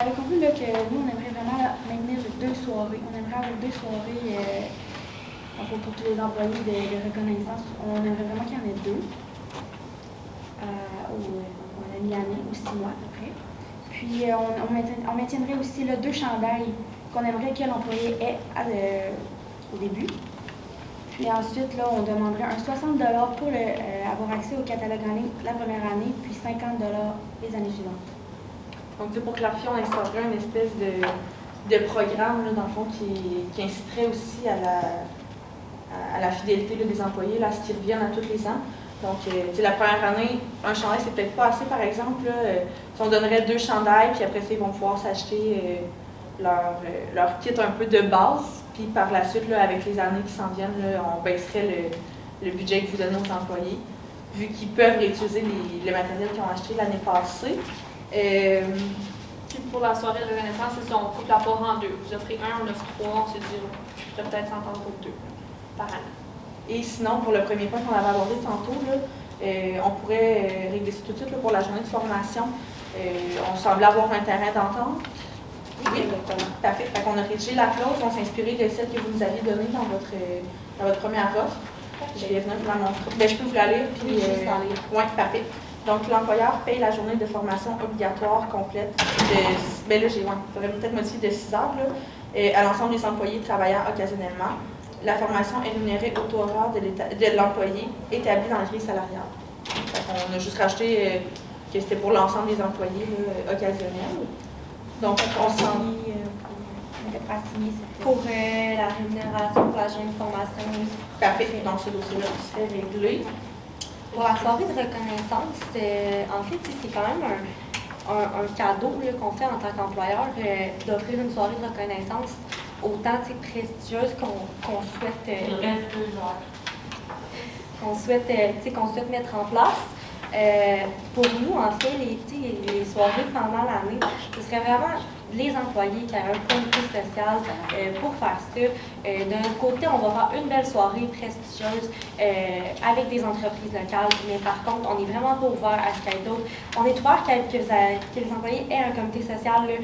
J'avais compris là, que nous, on aimerait vraiment maintenir 2 soirées. On aimerait avoir 2 soirées pour tous les employés de reconnaissance. On aimerait vraiment qu'il y en ait 2 pour la mi-année ou 6 mois à peu près. Puis on maintiendrait aussi là, 2 chandails qu'on aimerait que l'employé ait au début. Puis ensuite, là, on demanderait un 60 $ pour avoir accès au catalogue en ligne la première année, puis 50 $ les années suivantes. Donc, pour clarifier, on instaurerait une espèce de programme, là, dans le fond, qui inciterait aussi à la fidélité là, des employés, là, à ce qu'ils reviennent à tous les ans. Donc, la première année, un chandail, c'est peut-être pas assez, par exemple. Là, si on donnerait 2 chandails, puis après ça, ils vont pouvoir s'acheter leur kit un peu de base. Puis par la suite, là, avec les années qui s'en viennent, là, on baisserait le budget que vous donnez aux employés, vu qu'ils peuvent réutiliser le matériel qu'ils ont acheté l'année passée. Puis pour la soirée de reconnaissance, c'est ça, on coupe la part en 2. Vous offrez 1, on offre 3, on se dit, je pourrais peut-être s'entendre pour 2 par année. Et sinon, pour le premier point qu'on avait abordé tantôt, là, on pourrait régler ça tout de suite là, pour la journée de formation. On semblait avoir un terrain d'entente. Oui, exactement. Parfait. Fait qu'on a rédigé la clause, on s'est inspiré de celle que vous nous aviez donnée dans votre première offre. Je vais venir vous la montrer. Ben, je peux vous la lire. Puis, oui, parfait. Donc, l'employeur paye la journée de formation obligatoire complète de. Ben là, faudrait peut-être modifier de 6 heures là, à l'ensemble des employés travaillant occasionnellement. La formation est rémunérée au taux horaire de l'employé établi dans le grille salariale. On a juste rajouté que c'était pour l'ensemble des employés là, occasionnels. Donc, on s'en pour la rémunération pour la journée de formation. Parfait. Donc, ce dossier-là serait réglé. Pour la soirée de reconnaissance, en fait, c'est quand même un cadeau qu'on fait en tant qu'employeur d'offrir une soirée de reconnaissance autant prestigieuse qu'on souhaite, qu'on souhaite mettre en place. Pour nous, en fait, les soirées pendant l'année, ce serait vraiment les employés qui auraient un comité social pour faire ça. De notre côté, on va faire une belle soirée prestigieuse avec des entreprises locales, mais par contre, on n'est vraiment pas ouvert à ce qu'il y ait d'autres. On est ouvert que les employés aient un comité social, là,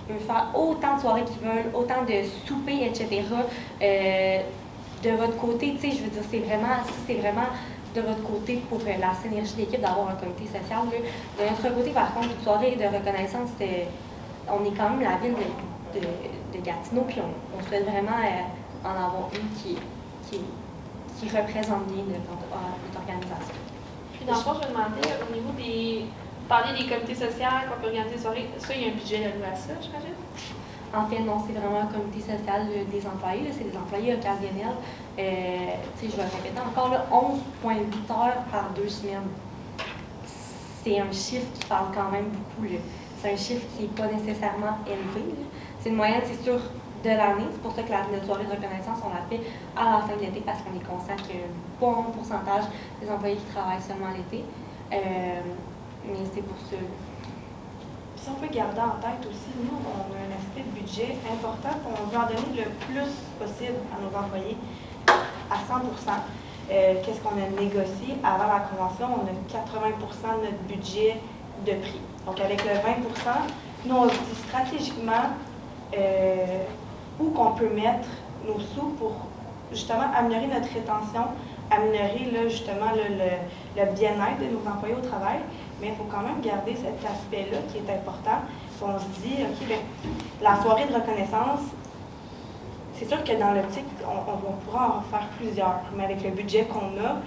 peuvent faire autant de soirées qu'ils veulent, autant de soupers, etc. De votre côté, je veux dire, c'est vraiment de votre côté pour la synergie d'équipe d'avoir un comité social. Là. De notre côté, par contre, une soirée de reconnaissance, on est quand même la ville de Gatineau, puis on souhaite vraiment en avoir une qui représente bien notre organisation. Puis dans le fond, je me demandais, au niveau des... Parler des comités sociaux, qu'on peut organiser des soirées, ça, il y a un budget alloué à ça, j'imagine? En fait, non, c'est vraiment un comité social des employés, c'est des employés occasionnels. Je vais répéter encore, 11,8 heures par 2 semaines. C'est un chiffre qui parle quand même beaucoup. Là. C'est un chiffre qui n'est pas nécessairement élevé. Là. C'est une moyenne, c'est sûr, de l'année. C'est pour ça que notre soirée de reconnaissance, on l'a fait à la fin de l'été parce qu'on est conscient qu'il y a un bon pourcentage des employés qui travaillent seulement l'été. Mais c'est pour ça. Si on peut garder en tête aussi, nous, on a un aspect de budget important, on veut en donner le plus possible à nos employés, à 100 %. Qu'est-ce qu'on a négocié? Avant la convention, on a 80 % de notre budget de prix. Donc, avec le 20 %, nous, on se dit stratégiquement où qu'on peut mettre nos sous pour justement améliorer notre rétention, améliorer là, justement le bien-être de nos employés au travail. Mais il faut quand même garder cet aspect-là qui est important. On se dit, OK, bien, la soirée de reconnaissance, c'est sûr que dans l'optique, on pourra en faire plusieurs, mais avec le budget qu'on a,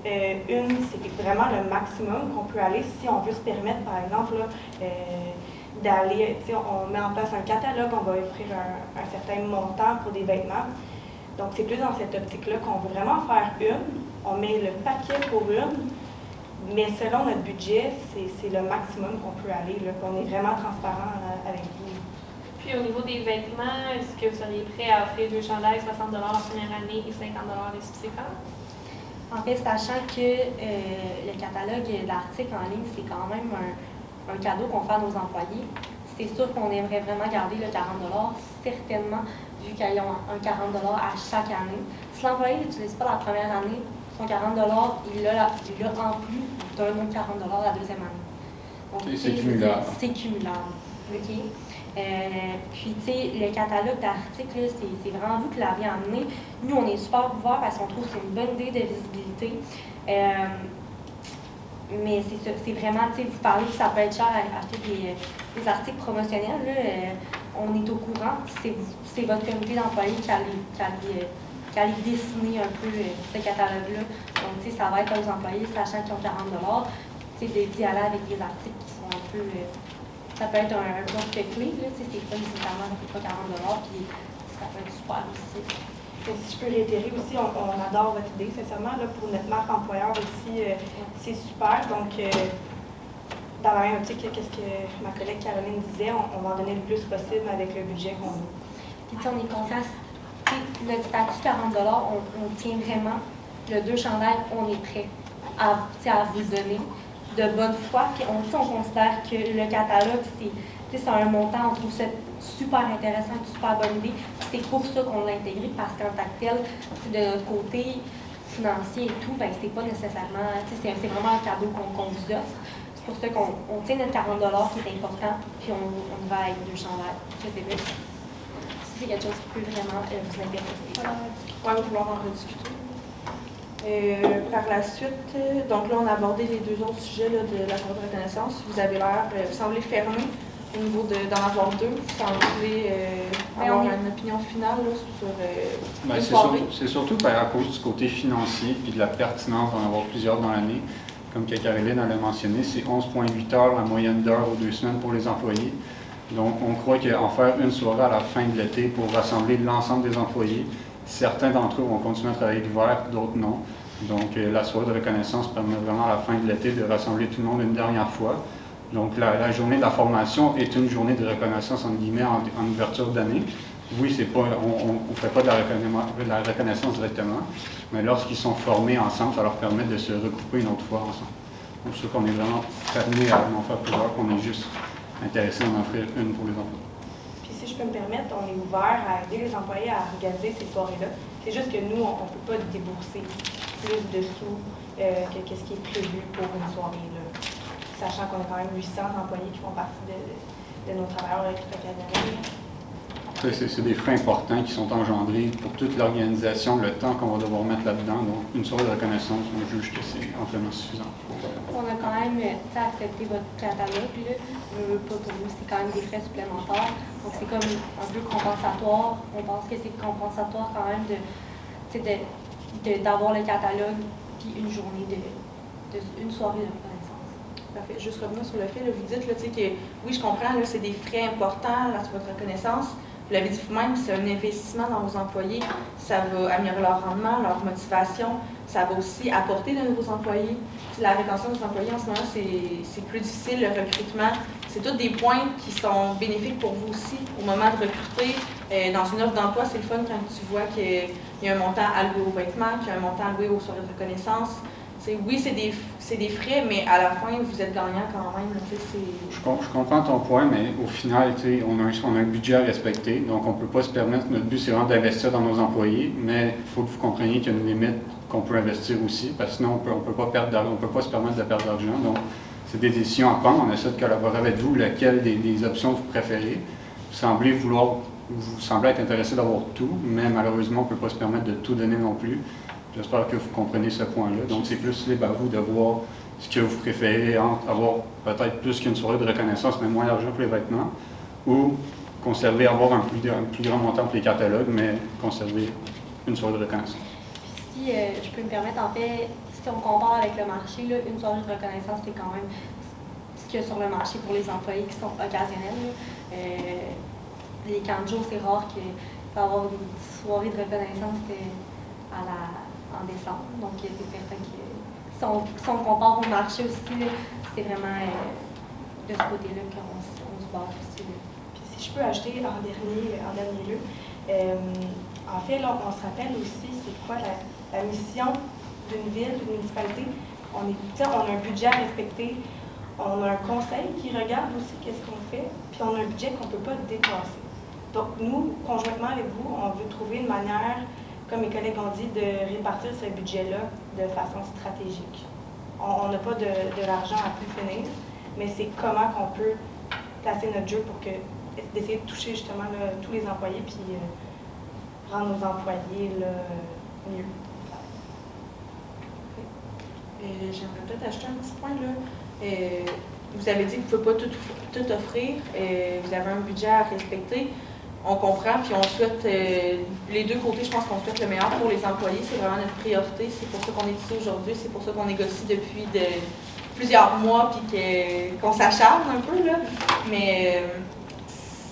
une, c'est vraiment le maximum qu'on peut aller si on veut se permettre, par exemple, là, d'aller, on met en place un catalogue, on va offrir un certain montant pour des vêtements. Donc, c'est plus dans cette optique-là qu'on veut vraiment faire une. On met le paquet pour une. Mais selon notre budget, c'est le maximum qu'on peut aller, là, qu'on est vraiment transparent avec vous. Puis au niveau des vêtements, est-ce que vous seriez prêt à offrir 2 chandails, 60 $ la première année et 50 $ les subséquentes? En fait, sachant que le catalogue d'articles en ligne, c'est quand même un cadeau qu'on fait à nos employés, c'est sûr qu'on aimerait vraiment garder le 40 $, certainement, vu qu'ils ont un 40 $ à chaque année. Si l'employé n'utilise pas la première année, son 40 $, il l'a en plus d'un autre 40 $ la deuxième année. Donc, c'est cumulable. C'est cumulable. OK? Puis, tu sais, le catalogue d'articles, là, c'est vraiment vous qui l'avez amené. Nous, on est super ouverts parce qu'on trouve que c'est une bonne idée de visibilité. Mais c'est vraiment, tu sais, vous parlez que ça peut être cher à acheter des articles promotionnels. Là, on est au courant. C'est votre comité d'employés qui allait dessiner un peu ce catalogue-là. Donc, tu sais, ça va être aux employés, sachant qu'ils ont 40 $, tu sais, d'y aller avec des articles qui sont un peu... ça peut être un porte-clé, là, tu sais, c'est pas nécessairement, ça fait pas 40 $, puis ça peut être super aussi. Et si je peux réitérer aussi, on adore votre idée, sincèrement, là, pour notre marque employeur aussi, c'est super. Donc, dans la même optique, qu'est-ce que ma collègue Caroline disait, on va en donner le plus possible avec le budget qu'on a. Puis, tu sais, on est conscient, notre statut 40 $, on tient vraiment, le 2 chandails, on est prêt à vous le donner de bonne foi. Puis, on considère que le catalogue, c'est un montant, on trouve ça super intéressant, une super bonne idée. C'est pour ça qu'on l'a intégré, parce qu'en tant que tel, de notre côté financier et tout, ben c'est pas nécessairement, c'est vraiment un cadeau qu'on vous offre. C'est pour ça qu'on tient notre 40 $ qui est important, puis on va avec 2 chandails. Je sais pas si c'est quelque chose qui peut vraiment vous intéresser. Oui, il va falloir en rediscuter. Par la suite, donc là, on a abordé les 2 autres sujets là, de la soirée de reconnaissance. Vous avez l'air, vous semblez fermé au niveau d'en avoir 2. Vous semblez avoir une opinion finale là, sur une soirée. C'est surtout à cause du côté financier et de la pertinence d'en avoir plusieurs dans l'année. Comme Caroline l'a mentionné, c'est 11,8 heures la moyenne d'heures aux 2 semaines pour les employés. Donc, on croit qu'en faire une soirée à la fin de l'été pour rassembler l'ensemble des employés, certains d'entre eux vont continuer à travailler l'hiver, d'autres non. Donc, la soirée de reconnaissance permet vraiment à la fin de l'été de rassembler tout le monde une dernière fois. Donc, la journée de la formation est une journée de reconnaissance, entre guillemets, en ouverture d'année. Oui, c'est pas, on ne fait pas de la reconnaissance directement, mais lorsqu'ils sont formés ensemble, ça leur permet de se regrouper une autre fois ensemble. Donc, c'est sûr qu'on est vraiment amené à en faire plusieurs, qu'on est juste intéressé à en offrir une pour les employés. Puis si je peux me permettre, on est ouvert à aider les employés à organiser ces soirées-là. C'est juste que nous, on ne peut pas débourser plus de sous que ce qui est prévu pour une soirée-là. Sachant qu'on a quand même 800 employés qui font partie de nos travailleurs occasionnels. C'est des frais importants qui sont engendrés pour toute l'organisation, le temps qu'on va devoir mettre là-dedans. Donc, une soirée de reconnaissance, on juge que c'est amplement suffisant. On a quand même accepté votre catalogue. Là. Pas pour nous, c'est quand même des frais supplémentaires. Donc, c'est comme un peu compensatoire. On pense que c'est compensatoire quand même d'avoir le catalogue puis une journée une soirée de reconnaissance. Parfait. Juste revenir sur le fait, là, vous dites là, que oui, je comprends, c'est des frais importants là, sur votre reconnaissance. Vous l'avez dit vous-même, c'est un investissement dans vos employés. Ça va améliorer leur rendement, leur motivation. Ça va aussi apporter de nouveaux employés. La rétention des employés, en ce moment, c'est plus difficile, le recrutement. C'est tous des points qui sont bénéfiques pour vous aussi au moment de recruter. Dans une offre d'emploi, c'est le fun quand tu vois qu'il y a un montant alloué aux vêtements, qu'il y a un montant alloué aux soirées de reconnaissance. Oui, c'est des frais, mais à la fin, vous êtes gagnant quand même. Je comprends ton point, mais au final, on a un budget à respecter, donc on ne peut pas se permettre, notre but c'est vraiment d'investir dans nos employés, mais il faut que vous compreniez qu'il y a une limite qu'on peut investir aussi, parce que sinon on peut pas se permettre de perdre d'argent. Donc, c'est des décisions à prendre. On essaie de collaborer avec vous, lequel des options vous préférez. Vous semblez être intéressé d'avoir tout, mais malheureusement, on ne peut pas se permettre de tout donner non plus. J'espère que vous comprenez ce point-là. Donc, c'est plus libre à vous de voir ce que vous préférez entre avoir peut-être plus qu'une soirée de reconnaissance, mais moins d'argent pour les vêtements, ou avoir un plus grand montant pour les catalogues, mais conserver une soirée de reconnaissance. Puis, si je peux me permettre, en fait, si on compare avec le marché, là, une soirée de reconnaissance, c'est quand même ce qu'il y a sur le marché pour les employés qui sont occasionnels. Les camps de jour, c'est rare qu'il peut y avoir une soirée de reconnaissance en décembre. Donc, c'est certain que si on compare au marché aussi, c'est vraiment de ce côté-là qu'on se base aussi. Puis si je peux ajouter en dernier lieu, en fait, là, on se rappelle aussi c'est quoi la mission d'une ville, d'une municipalité. On a un budget à respecter, on a un conseil qui regarde aussi qu'est-ce qu'on fait, puis on a un budget qu'on ne peut pas dépasser. Donc, nous, conjointement avec vous, on veut trouver une manière, comme mes collègues ont dit, de répartir ce budget-là de façon stratégique. On n'a pas de l'argent à plus finir, mais c'est comment qu'on peut placer notre jeu pour que d'essayer de toucher justement là, tous les employés puis rendre nos employés là, mieux. J'aimerais peut-être ajouter un petit point là. Vous avez dit que vous ne pouvez pas tout offrir. Vous avez un budget à respecter. On comprend, puis on souhaite, les deux côtés, je pense qu'on souhaite le meilleur pour les employés. C'est vraiment notre priorité. C'est pour ça qu'on est ici aujourd'hui. C'est pour ça qu'on négocie depuis plusieurs mois, puis qu'on s'acharne un peu. Là. Mais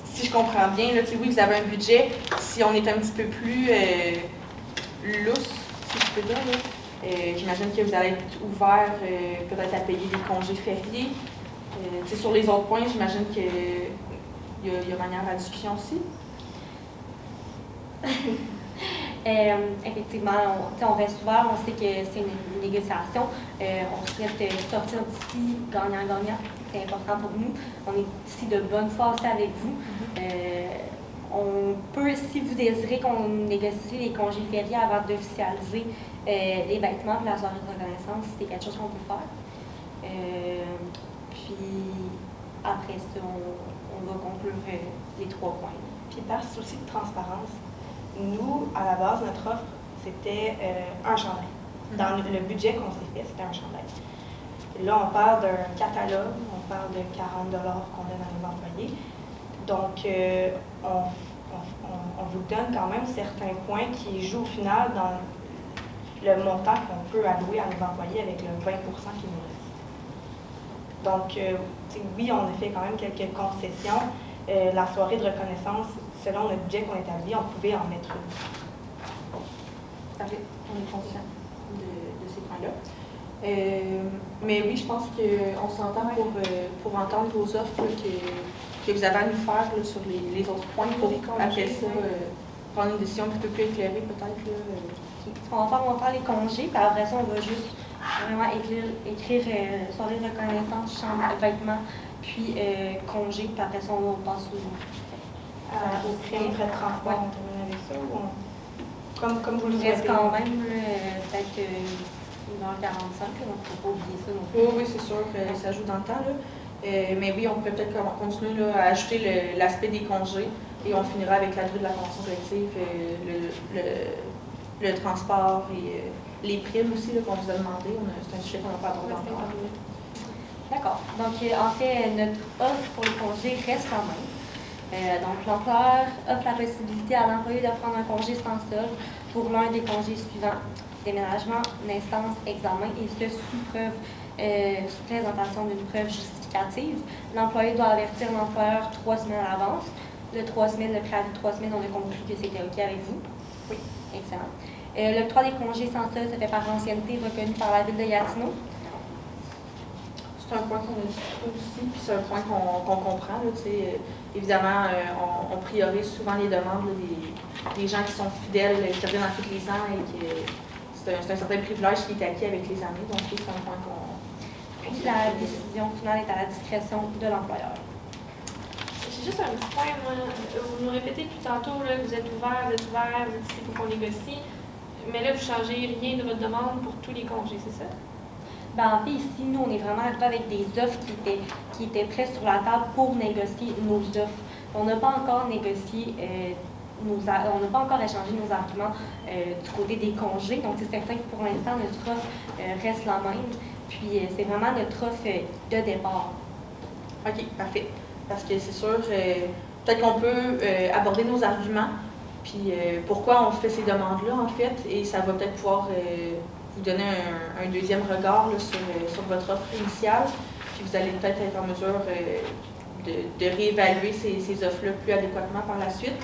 si je comprends bien, là, oui, vous avez un budget. Si on est un petit peu plus lousse, si je peux dire, là, j'imagine que vous allez être ouvert peut-être à payer des congés fériés. Sur les autres points, j'imagine qu'il y a manière à discussion aussi. Effectivement, on reste ouvert, on sait que c'est une négociation. On souhaite sortir d'ici gagnant-gagnant. C'est important pour nous. On est ici de bonne foi aussi avec vous. On peut, si vous désirez qu'on négocie les congés fériés avant d'officialiser les vêtements de la soirée de reconnaissance, c'est quelque chose qu'on peut faire. Puis après ça, on va conclure les 3 points. Puis par souci de transparence, nous, à la base, notre offre, c'était un chandail. Dans le budget qu'on s'est fait, c'était un chandail. Là, on parle d'un catalogue, on parle de 40 $ qu'on donne à nos employés. Donc, on vous donne quand même certains points qui jouent au final dans le montant qu'on peut allouer à nos employés avec le 20 qui nous reste. Donc, oui, on a fait quand même quelques concessions. La soirée de reconnaissance, selon le budget qu'on établit, on pouvait en mettre une. Parfait. On est conscient de ces points-là. Mais oui, je pense qu'on s'entend pour entendre vos offres là, que vous avez à nous faire là, sur les autres points pour après ça prendre une décision un petit peu plus éclairée peut-être. On va faire les congés, puis après ça, on va juste vraiment écrire soirée de reconnaissance, chambre, vêtements, puis congés, puis après ça, on passe aux frais de transport, on termine avec ça ou comme vous le Il reste souhaitez. quand même peut-être 1h45, donc il ne faut pas oublier ça non plus. Oui, c'est sûr que ça joue dans le temps. Là. Mais oui, on peut peut-être continuer là, à ajouter l'aspect des congés et on finira avec la durée de la convention collective, le transport et les primes aussi qu'on vous a demandé. C'est un sujet qu'on n'a pas abordé encore. D'accord. Donc, en fait, notre offre pour les congés reste la même. Donc, l'employeur offre la possibilité à l'employé de prendre un congé sans solde pour l'un des congés suivants: déménagement, naissance, examen, et ce sous présentation d'une preuve justificative. L'employé doit avertir l'employeur 3 semaines à l'avance. Le 3 semaines, le préavis de 3 semaines, on a compris que c'était OK avec vous. Oui. Excellent. L'octroi des congés sans solde se fait par ancienneté reconnue par la ville de Gatineau. C'est un point qu'on a discuté aussi, puis c'est un point qu'on comprend. Là, évidemment, on priorise souvent les demandes là, des gens qui sont fidèles, qui reviennent dans tous les ans et que c'est un certain privilège qui est acquis avec les années. Donc, c'est un point qu'on... Puis la décision finale est à la discrétion de l'employeur. J'ai juste un petit point, moi. Vous nous répétez depuis tantôt là, que vous êtes ouvert, vous êtes ici pour qu'on négocie. Mais là, vous ne changez rien de votre demande pour tous les congés, c'est ça? Ben, en fait, ici, nous, on est vraiment arrivé avec des offres qui étaient prêtes sur la table pour négocier nos offres. On n'a pas encore négocié, on n'a pas encore échangé nos arguments du côté des congés. Donc, c'est certain que pour l'instant, notre offre reste la même. Puis, c'est vraiment notre offre de départ. OK, parfait. Parce que c'est sûr, peut-être qu'on peut aborder nos arguments, puis pourquoi on fait ces demandes-là, en fait, et ça va peut-être pouvoir vous donner un deuxième regard là, sur votre offre initiale, puis vous allez peut-être être en mesure de réévaluer ces offres-là plus adéquatement par la suite.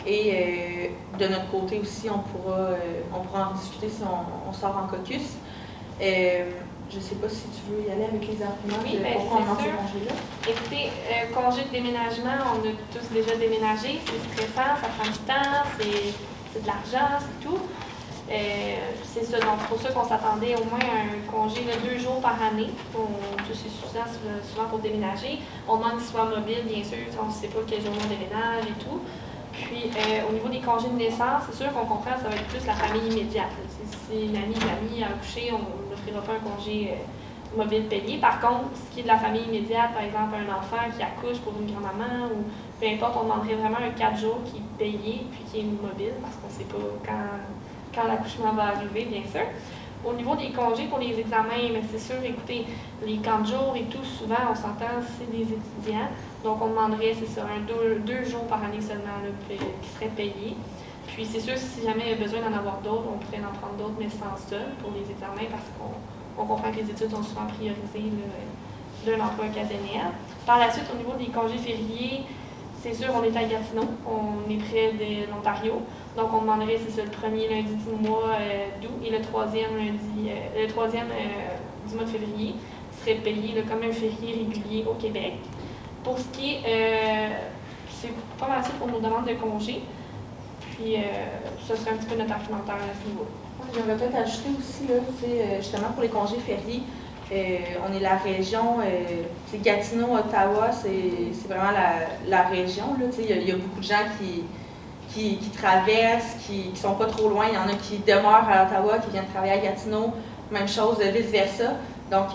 Et de notre côté aussi, on pourra en discuter si on sort en caucus. Je ne sais pas si tu veux y aller avec les arguments Oui, de pourquoi on lance ces sûr. congés-là. Écoutez, congé de déménagement, on a tous déjà déménagé, c'est stressant, ça prend du temps, c'est de l'argent, c'est tout. C'est ça, donc c'est pour ça qu'on s'attendait au moins à un congé de 2 jours par année. C'est suffisant souvent pour déménager. On demande qu'il soit mobile, bien sûr, on ne sait pas quel jour on déménage et tout. Puis, au niveau des congés de naissance, c'est sûr qu'on comprend que ça va être plus la famille immédiate. Si une amie a accouché, on n'offrira pas un congé mobile payé. Par contre, ce qui est de la famille immédiate, par exemple un enfant qui accouche pour une grand-maman ou peu importe, on demanderait vraiment un 4 jours qui est payé puis qui est mobile parce qu'on ne sait pas quand l'accouchement va arriver, bien sûr. Au niveau des congés pour les examens, mais c'est sûr, écoutez, les camps de jour et tout, souvent, on s'entend, c'est des étudiants. Donc, on demanderait, c'est ça, deux jours par année seulement là, qui seraient payés. Puis, c'est sûr, si jamais il y a besoin d'en avoir d'autres, on pourrait en prendre d'autres, mais sans ça, pour les examens, parce qu'on comprend que les études sont souvent priorisées d'un emploi occasionnel. Par la suite, au niveau des congés fériés, c'est sûr, on est à Gatineau, on est près de l'Ontario. Donc, on demanderait, c'est ça, le premier lundi du mois d'août et le troisième du mois de février serait payé là, comme un férié régulier au Québec. Pour ce qui est, c'est pas mal ça pour nos demandes de congés. Puis, ce serait un petit peu notre argumentaire à ce niveau. J'aimerais peut-être ajouter aussi, là, justement, pour les congés fériés, on est la région, Gatineau, Ottawa, c'est vraiment la région. Il y a beaucoup de gens qui traversent, qui sont pas trop loin. Il y en a qui demeurent à Ottawa, qui viennent travailler à Gatineau. Même chose, vice-versa. Donc,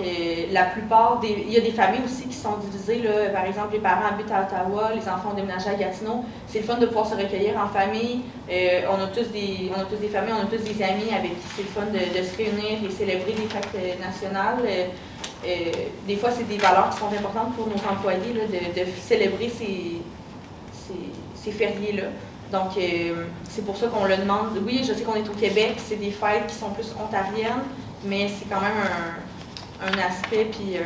la plupart il y a des familles aussi qui sont divisées. Là, par exemple, les parents habitent à Ottawa, les enfants ont déménagé à Gatineau. C'est le fun de pouvoir se recueillir en famille. On a tous des familles, on a tous des amis avec qui c'est le fun de se réunir et célébrer des fêtes nationales. Des fois, c'est des valeurs qui sont importantes pour nos employés, là, de célébrer ces fériés-là. Donc, c'est pour ça qu'on le demande. Oui, je sais qu'on est au Québec, c'est des fêtes qui sont plus ontariennes, mais c'est quand même un aspect puis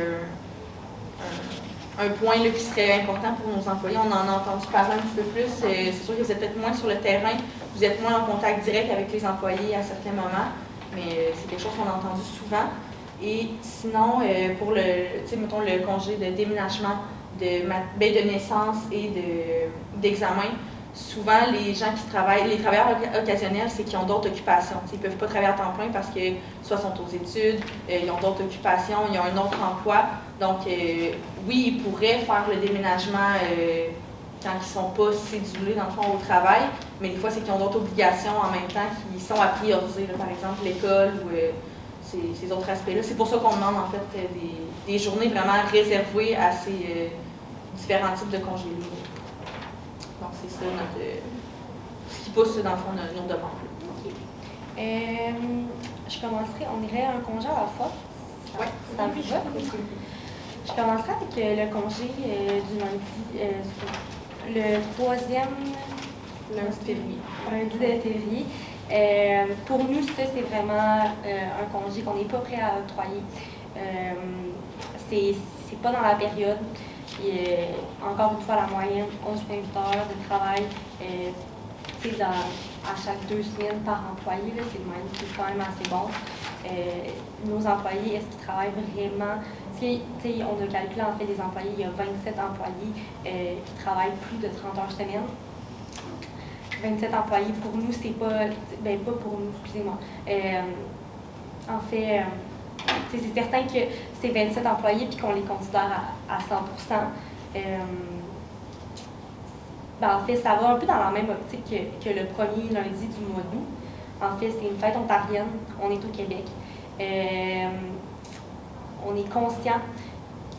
un point là, qui serait important pour nos employés. On en a entendu parler un petit peu plus. C'est sûr que vous êtes peut-être moins sur le terrain, vous êtes moins en contact direct avec les employés à certains moments, mais c'est quelque chose qu'on a entendu souvent. Et sinon, pour mettons, le congé de déménagement, de naissance et d'examen, souvent, les gens qui travaillent, les travailleurs occasionnels, c'est qu'ils ont d'autres occupations. Ils ne peuvent pas travailler à temps plein parce que soit sont aux études, ils ont d'autres occupations, ils ont un autre emploi. Donc, oui, ils pourraient faire le déménagement quand ils ne sont pas cédulés, dans le fond, au travail, mais des fois, c'est qu'ils ont d'autres obligations en même temps qui sont à prioriser, là, par exemple l'école ou ces autres aspects-là. C'est pour ça qu'on demande, en fait, des journées vraiment réservées à ces différents types de congés-là. Donc, c'est ça ce qui pousse, dans le fond, nos demandes. OK. Je commencerai, on irait à un congé à la fois. Oui. Ça vous va? Je commencerai avec le congé du lundi, le troisième lundi de février. Lundi de février. Pour nous, ça, c'est vraiment un congé qu'on n'est pas prêt à octroyer. C'est pas dans la période. Puis, encore une fois, la moyenne, 11,8 heures de travail à chaque 2 semaines par employé. C'est le moyenne qui est quand même assez bon. Nos employés, est-ce qu'ils travaillent vraiment? On a calculé en fait des employés, il y a 27 employés qui travaillent plus de 30 heures semaine. 27 employés, pour nous, c'est pas pour nous, excusez-moi. En fait, c'est certain que c'est 27 employés puis qu'on les considère à 100%. En fait, ça va un peu dans la même optique que le premier lundi du mois d'août. En fait, c'est une fête ontarienne. On est au Québec. On est conscient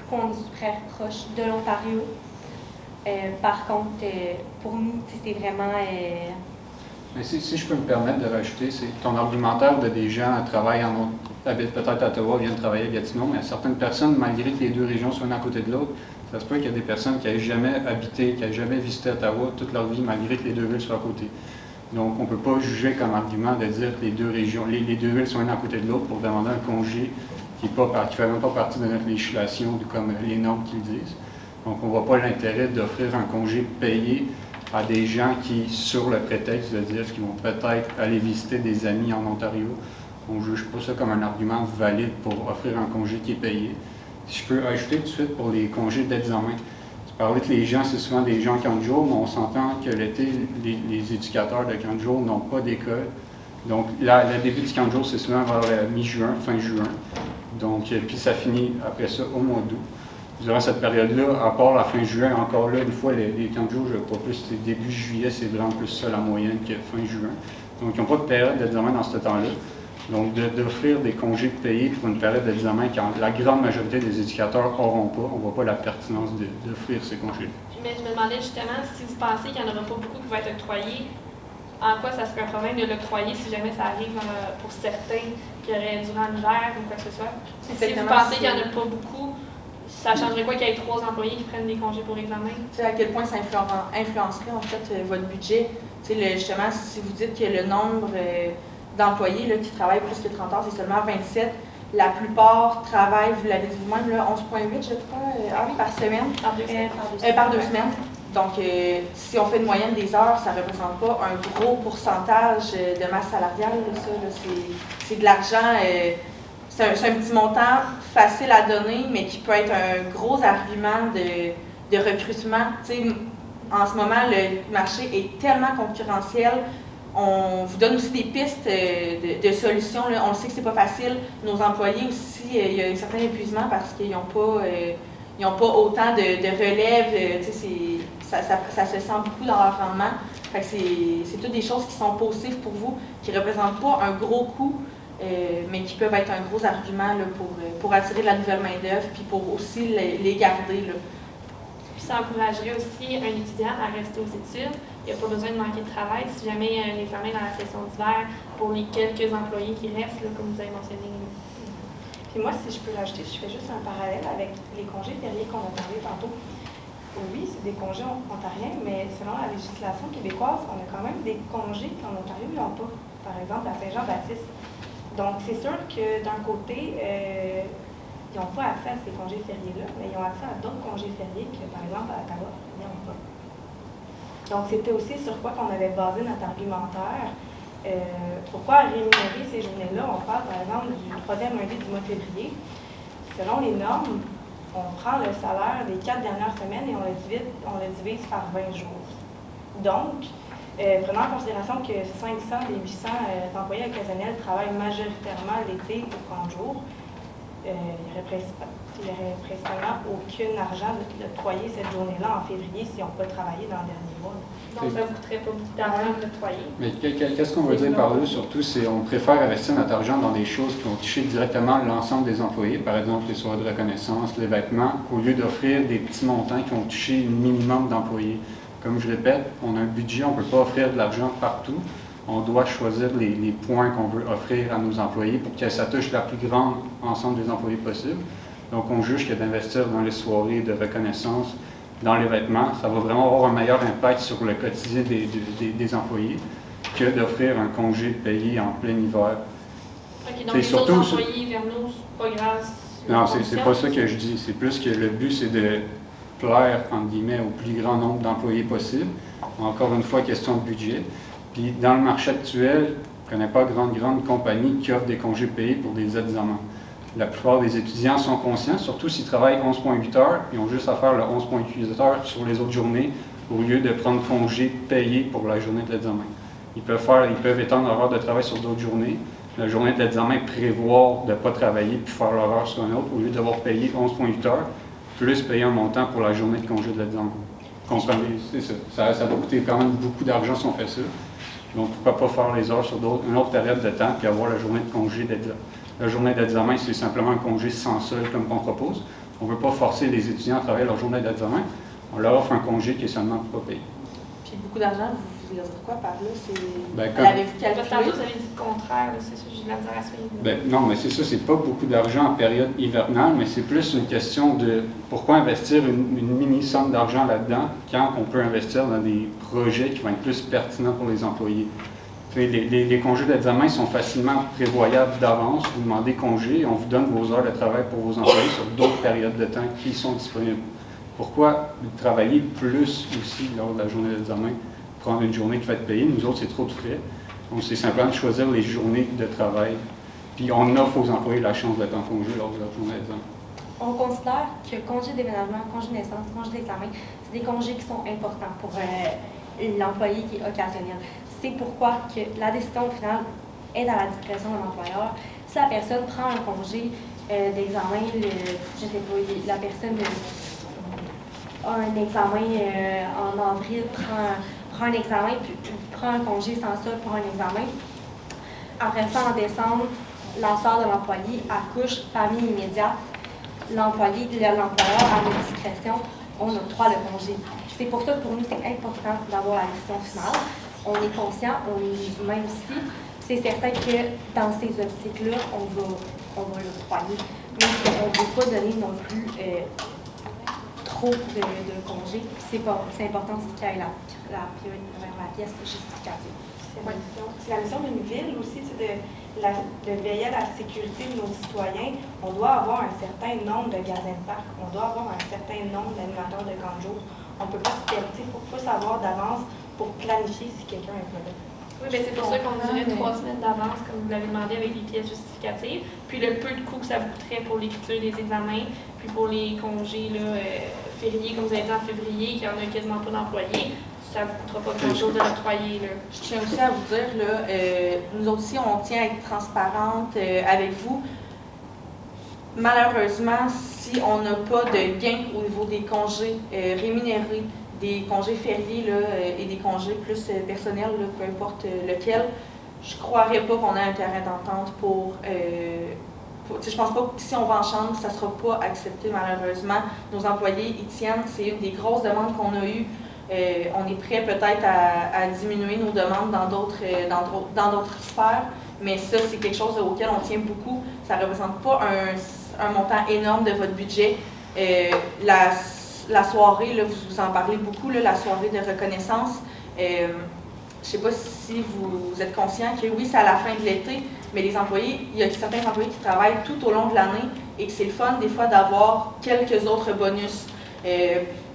qu'on est super proche de l'Ontario. Par contre, pour nous, c'est vraiment... Mais si je peux me permettre de rajouter, c'est ton argumentaire de des gens habitent peut-être à Ottawa, viennent travailler à Gatineau, mais certaines personnes, malgré que les deux régions soient l'une à côté de l'autre, ça se peut qu'il y a des personnes qui n'aient jamais habité, qui n'aient jamais visité Ottawa toute leur vie, malgré que les deux villes soient à côté. Donc, on ne peut pas juger comme argument de dire que les deux régions, les deux villes sont l'une à côté de l'autre pour demander un congé qui ne fait même pas partie de notre législation, comme les normes qu'ils disent. Donc, on ne voit pas l'intérêt d'offrir un congé payé à des gens qui, sur le prétexte de dire qu'ils vont peut-être aller visiter des amis en Ontario. On ne juge pas ça comme un argument valide pour offrir un congé qui est payé. Si je peux ajouter tout de suite pour les congés d'examen. Tu parlais que les gens, c'est souvent des gens camp de jour, mais on s'entend que l'été, les éducateurs de camp de jour n'ont pas d'école. Donc, le début du camp de jour, c'est souvent vers la mi-juin, fin juin. Donc, puis ça finit après ça au mois d'août. Durant cette période-là, à part la fin juin, encore là, une fois, les camps de jour, je crois plus, c'est début juillet, c'est vraiment plus ça la moyenne que fin juin. Donc, ils n'ont pas de période d'examen dans ce temps-là. Donc, d'offrir des congés payés pour une période d'examen quand la grande majorité des éducateurs n'auront pas, on ne voit pas la pertinence d'offrir ces congés-là. Mais je me demandais justement si vous pensez qu'il n'y en aura pas beaucoup qui vont être octroyés, en quoi ça serait un problème de l'octroyer si jamais ça arrive pour certains qui auraient durant l'hiver ou quoi que ce soit. Si vous pensez qu'il n'y en a pas beaucoup, ça changerait quoi qu'il y ait 3 employés qui prennent des congés pour examen? Tu sais à quel point ça influencerait en fait votre budget. Tu sais, justement, si vous dites que le nombre d'employés là, qui travaillent plus que 30 heures, c'est seulement 27, la plupart travaillent, vous l'avez dit vous-même, 11,8 je crois, heures par semaine. Par 2 semaines. Donc, si on fait une moyenne des heures, ça ne représente pas un gros pourcentage de masse salariale. Là, ça, c'est de l'argent, c'est un petit montant facile à donner, mais qui peut être un gros argument de recrutement. Tu sais, en ce moment, le marché est tellement concurrentiel. On vous donne aussi des pistes de solutions. Là. On le sait que c'est pas facile. Nos employés aussi, il y a un certain épuisement parce qu'ils n'ont pas autant de relève. Tu sais, ça se sent beaucoup dans leur rendement. Fait que c'est toutes des choses qui sont positives pour vous, qui ne représentent pas un gros coût, mais qui peuvent être un gros argument là, pour attirer de la nouvelle main-d'œuvre puis pour aussi les garder. Là. Puis ça encouragerait aussi un étudiant à rester aux études. Il n'y a pas besoin de manquer de travail si jamais il y a un examen dans la session d'hiver pour les quelques employés qui restent, là, comme vous avez mentionné. Puis moi, si je peux rajouter, je fais juste un parallèle avec les congés fériés qu'on a parlé tantôt. Oui, c'est des congés ontariens, mais selon la législation québécoise, on a quand même des congés qu'en Ontario, ils n'ont pas. Par exemple, à Saint-Jean-Baptiste. Donc, c'est sûr que d'un côté, ils n'ont pas accès à ces congés fériés-là, mais ils ont accès à d'autres congés fériés que, par exemple, à Ottawa, ils n'ont pas. Donc, c'était aussi sur quoi qu'on avait basé notre argumentaire. Pourquoi rémunérer ces journées-là? On parle, par exemple, du 3e lundi du mois de février. Selon les normes, on prend le salaire des 4 dernières semaines et on le divise par 20 jours. Donc, prenant en considération que 500 des 800 employés occasionnels travaillent majoritairement l'été ou 30 jours, il n'y aurait principalement aucun argent d'octroyer cette journée-là en février s'ils n'ont pas travaillé dans le dernier mois. Donc, ça ne vous coûterait pas beaucoup d'argent d'octroyer. Mais qu'est-ce qu'on veut dire par là, surtout, c'est qu'on préfère investir notre argent dans des choses qui vont toucher directement l'ensemble des employés, par exemple les soirées de reconnaissance, les vêtements, au lieu d'offrir des petits montants qui vont toucher un minimum d'employés. Comme je répète, on a un budget, on ne peut pas offrir de l'argent partout. On doit choisir les points qu'on veut offrir à nos employés pour que ça touche la plus grande ensemble des employés possible. Donc, on juge que d'investir dans les soirées de reconnaissance, dans les vêtements, ça va vraiment avoir un meilleur impact sur le quotidien des employés que d'offrir un congé payé en plein hiver. OK, donc les autres employés vers nous, c'est pas grave. Non, c'est pas ça que je dis. C'est plus que le but, c'est de plaire, entre guillemets, au plus grand nombre d'employés possible. Encore une fois, question de budget. Puis dans le marché actuel, je ne connais pas grande compagnie qui offre des congés payés pour des examens. La plupart des étudiants sont conscients, surtout s'ils travaillent 11,8 heures, ils ont juste à faire le 11,8 heures sur les autres journées au lieu de prendre congé payé pour la journée de l'examen. Ils peuvent étendre leur heure de travail sur d'autres journées. La journée de l'examen, prévoir de ne pas travailler puis faire leur heure sur un autre au lieu d'avoir payé 11,8 heures, plus payer un montant pour la journée de congé de l'examen. Comprenez, c'est ça. Ça va coûter quand même beaucoup d'argent si on fait ça. Donc, pourquoi pas faire les heures sur une autre période de temps puis avoir la journée de congé d'examen. La journée d'examen, c'est simplement un congé sans solde comme on propose. On ne veut pas forcer les étudiants à travailler leur journée d'examen. On leur offre un congé qui est seulement pas payé. Puis beaucoup d'argent, vous voulez dire quoi par là? Ben, l'avez-vous calculé? Tantôt, vous avez dit le contraire, c'est ça, j'ai de la misère à suivre. Non, mais c'est ça, c'est pas beaucoup d'argent en période hivernale, mais c'est plus une question de pourquoi investir une mini-somme d'argent là-dedans quand on peut investir dans des projets qui vont être plus pertinents pour les employés. Les congés d'examen sont facilement prévoyables d'avance. Vous demandez congé, on vous donne vos heures de travail pour vos employés sur d'autres périodes de temps qui sont disponibles. Pourquoi travailler plus aussi lors de la journée d'examen, prendre une journée qui va être payée? Nous autres, c'est trop de frais. Donc, c'est simplement de choisir les journées de travail. Puis, on offre aux employés la chance d'être en congé lors de leur journée d'examen. On considère que congé de déménagement, congé de naissance, congé d'examen, c'est des congés qui sont importants pour l'employé qui est occasionnel. C'est pourquoi que la décision finale est à la discrétion de l'employeur. Si la personne prend un congé d'examen, je sais pas, la personne a un examen en avril, prend un examen, puis prend un congé sans ça pour un examen, Après ça, en décembre, la sœur de l'employé accouche, famille immédiate. L'employeur, à notre discrétion, on octroie le congé. C'est pour ça que pour nous, c'est important d'avoir la décision finale. On est conscient, on est humain aussi. C'est certain que dans ces optiques-là, on va l'octroyer. Mais on ne veut pas donner non plus trop de congés. C'est important aussi qu'il y ait la pièce justificative. C'est la mission d'une ville aussi, c'est de veiller à la sécurité de nos citoyens. On doit avoir un certain nombre de gardiens de parc, on doit avoir un certain nombre d'animateurs de camp de jour. On ne peut pas se permettre, il faut savoir d'avance pour planifier si quelqu'un est pas là. Oui, bien c'est pour ça qu'on dirait 3 semaines d'avance, comme vous l'avez demandé, avec des pièces justificatives. Puis le peu de coûts que ça vous coûterait pour l'écriture des examens, puis pour les congés là, fériés, comme vous avez dit en février, qu'il n'y en a quasiment pas d'employés, ça ne vous coûtera pas grand-chose de l'octroyer. Je tiens aussi à vous dire, là, nous aussi, on tient à être transparente avec vous. Malheureusement, si on n'a pas de gain au niveau des congés rémunérés, des congés fériés là, et des congés plus personnels, là, peu importe lequel, je ne croirais pas qu'on ait un terrain d'entente pour je pense pas que si on va en chambre, ça ne sera pas accepté malheureusement. Nos employés y tiennent, c'est une des grosses demandes qu'on a eues. On est prêt peut-être à diminuer nos demandes dans d'autres sphères, mais ça, c'est quelque chose auquel on tient beaucoup. Ça ne représente pas un montant énorme de votre budget. La soirée, là, vous en parlez beaucoup, là, la soirée de reconnaissance. Je ne sais pas si vous êtes conscient que oui, c'est à la fin de l'été, mais il y a certains employés qui travaillent tout au long de l'année et que c'est le fun des fois d'avoir quelques autres bonus.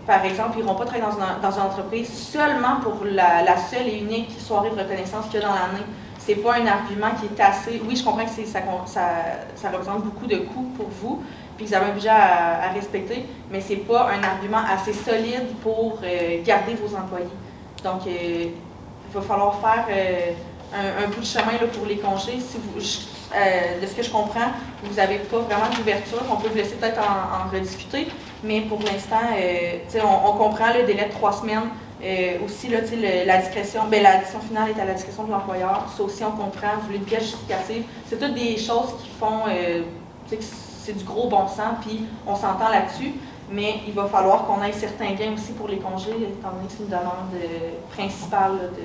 Par exemple, ils n'iront pas travailler dans une entreprise seulement pour la seule et unique soirée de reconnaissance qu'il y a dans l'année. Ce n'est pas un argument qui est assez... Oui, je comprends que ça représente beaucoup de coûts pour vous, puis que vous avez un budget à respecter, mais ce n'est pas un argument assez solide pour garder vos employés. Donc, il va falloir faire un bout de chemin là, pour les congés. Si de ce que je comprends, vous n'avez pas vraiment d'ouverture. On peut vous laisser peut-être en rediscuter, mais pour l'instant, on comprend le délai de 3 semaines. Aussi, là, la discrétion, la décision finale est à la discrétion de l'employeur. Ça aussi, on comprend. Vous voulez une pièce justificative. C'est toutes des choses qui font que c'est du gros bon sens, puis on s'entend là-dessus. Mais il va falloir qu'on ait certains gains aussi pour les congés, étant donné que c'est une demande principale là, de...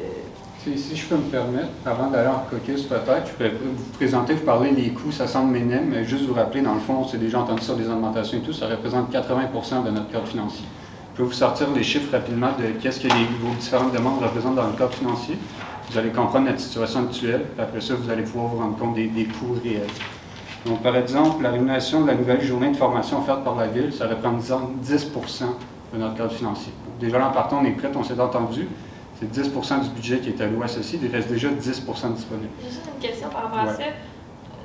Si je peux me permettre, avant d'aller en caucus peut-être, je pourrais vous présenter, vous parler des coûts, ça semble minime, mais juste vous rappeler, dans le fond, c'est déjà entendu sur des augmentations et tout, ça représente 80% de notre cadre financier. Je peux vous sortir les chiffres rapidement de qu'est-ce que vos différentes demandes représentent dans le cadre financier. Vous allez comprendre notre situation actuelle, puis après ça, vous allez pouvoir vous rendre compte des coûts réels. Donc, par exemple, la rémunération de la nouvelle journée de formation offerte par la Ville, ça représente 10% de notre cadre financier. Donc, déjà, là, en partant, on est prêt, on s'est entendu. C'est 10% du budget qui est alloué associé, il reste déjà 10% disponible. J'ai juste une question par rapport à ça.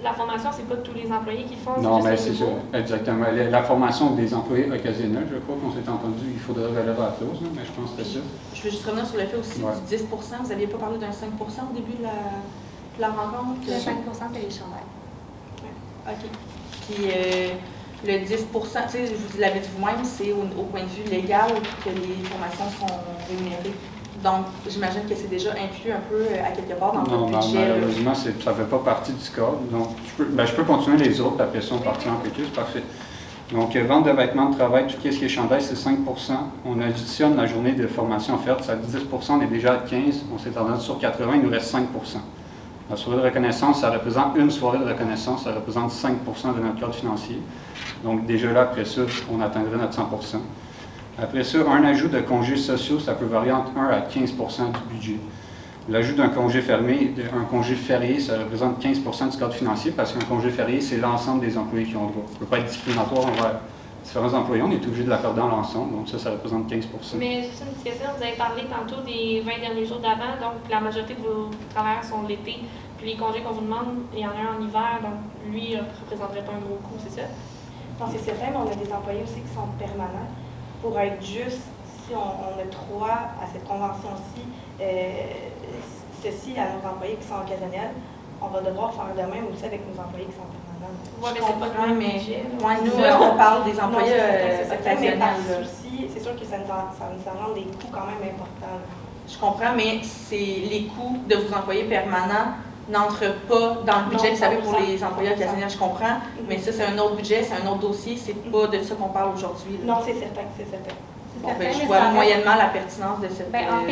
La formation, c'est pas tous les employés qui le font? Non, mais c'est ça, exactement. La formation des employés occasionnels, je crois qu'on s'est entendu, il faudrait relever la clause, mais je pense que c'est ça. Je veux juste revenir sur le fait aussi du 10%. Vous n'aviez pas parlé d'un 5% au début de la rencontre? Le 5%, c'est les chandails. OK. Puis le 10%, vous l'avez dit vous-même, c'est au point de vue légal que les formations sont rémunérées. Donc, j'imagine que c'est déjà inclus un peu à quelque part dans votre budget. Non, malheureusement, ça ne fait pas partie du cadre. Donc, je peux continuer les autres, après ça, on partira en caucus, parfait. Donc, vente de vêtements de travail, tout ce qui est chandail, c'est 5%. On additionne la journée de formation offerte, ça 10%, on est déjà à 15%, on s'est entendu sur 80%, il nous reste 5%. La soirée de reconnaissance, ça représente une soirée de reconnaissance, ça représente 5% de notre cadre financier. Donc, déjà là, après ça, on atteindrait notre 100%. Après ça, un ajout de congés sociaux, ça peut varier entre 1 à 15% du budget. L'ajout d'un congé férié, ça représente 15% du cadre financier parce qu'un congé férié, c'est l'ensemble des employés qui ont droit. Ça ne peut pas être discriminatoire envers différents employés, on est obligé de l'accorder dans l'ensemble, donc ça représente 15%. Mais juste une petite question, vous avez parlé tantôt des 20 derniers jours d'avant, donc la majorité de vos travailleurs sont l'été, puis les congés qu'on vous demande, il y en a un en hiver, donc lui, il ne représenterait pas un gros coût, c'est ça? Non, c'est certain, mais on a des employés aussi qui sont permanents. Pour être juste, si on a droit à cette convention-ci, ceci à nos employés qui sont occasionnels, on va devoir faire de même aussi avec nos employés qui sont permanents. Oui, mais c'est pas le même, mais nous, on parle des employés occasionnels. Mais par souci, c'est sûr que ça nous engendre des coûts quand même importants. Je comprends, mais c'est les coûts de vos employés permanents n'entre pas dans le budget, Non, vous savez, pour 100%. les employés occasionnels, je comprends, mais ça, c'est un autre budget, c'est un autre dossier, c'est pas de ça qu'on parle aujourd'hui. là. Non, c'est certain, c'est certain. Bon, ben, certain, je mais vois ça reste- moyennement la pertinence de cette... Ben, en fait,